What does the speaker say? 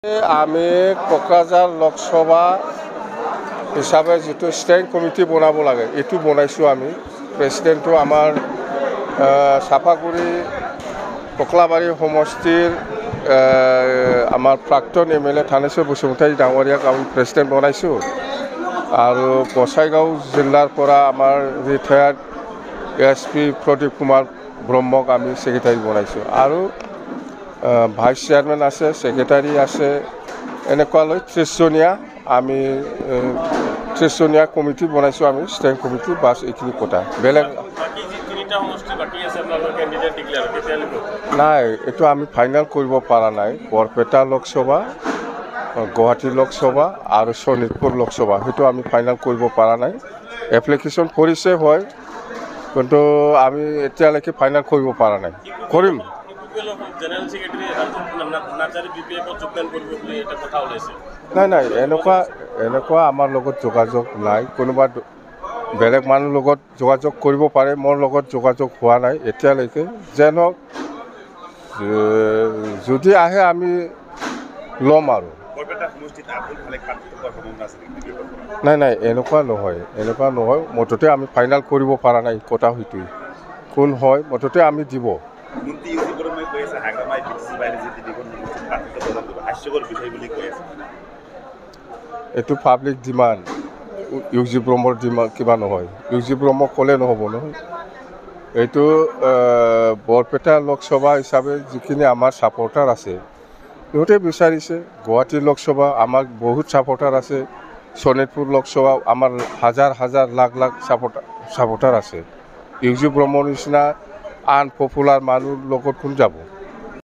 আমি কোকৰাঝাৰ লোকসভা হিচাপে যেটো ষ্টেণ্ডিং কমিটি বনাব লাগে এটো বনাইছো। আমি প্ৰেসিডেন্টটো আমাৰ চাফাগুৰি ককলাবাৰী সমষ্টিৰ আমাৰ প্ৰাক্তন এমএলএ থানেশ্বৰ বসুমতাৰী ডাঙৰীয়াক আমি প্ৰেসিডেন্ট বনাইছো আৰু বঙাইগাঁও জিলাৰ পৰা আমাৰ ৰিটায়াৰ্ড এছপি প্ৰদীপ কুমাৰ ব্ৰহ্মক আমি সেক্ৰেটাৰী বনাইছো আৰু ভাইস চেয়াৰম্যান আছে, সেক্ৰেটাৰি আছে, এনেকুৱা লৈ 30 জনীয়া আমি 30 জনীয়া কমিটি বনাইছো। আমি ষ্টেণ্ডিং কমিটি বাস এইখিনি কথা বেলেগ নাই। এইটো আমি ফাইনেল কৰিব পৰা নাই। বৰপেটা লোকসভা, গুৱাহাটী লোকসভা আৰু শোণিতপুৰ লোকসভা সেইটো আমি ফাইনেল কৰিব পৰা নাই। এপ্লিকেশ্যন কৰিছে হয়, কিন্তু আমি এতিয়ালৈকে ফাইনেল কৰিব পৰা নাই। কৰিম। নাই এনেকুৱা আমাৰ লগত যোগাযোগ নাই। কোনোবা বেলেগ মানুহৰ লগত যোগাযোগ কৰিব পাৰে, মোৰ লগত যোগাযোগ হোৱা নাই এতিয়ালৈকে। যেন হওক যদি আহে আমি ল'ম আৰু নাই এনেকুৱা নহয়। মুঠতে আমি ফাইনেল কৰিব পৰা নাই। কথা সেইটোৱে কোন হয় মুঠতে আমি দিব। এইটো পাব্লিক ডিমাণ্ড, ইউজি ব্ৰহ্মৰ ডিমাণ্ড কিবা নহয়। ইউজি ব্ৰহ্ম ক'লে নহ'ব নহয়। এইটো বৰপেটা লোকসভা হিচাপে যিখিনি আমাৰ ছাপৰ্টাৰ আছে সিহঁতে বিচাৰিছে। গুৱাহাটী লোকসভা আমাৰ বহুত ছাপৰ্টাৰ আছে। শোণিতপুৰ লোকসভা আমাৰ হাজাৰ লাখ ছাপৰ্টাৰ আছে। ইউজি ব্ৰহ্মৰ নিচিনা আনপপুলাৰ মানুহৰ লগত কোন যাব?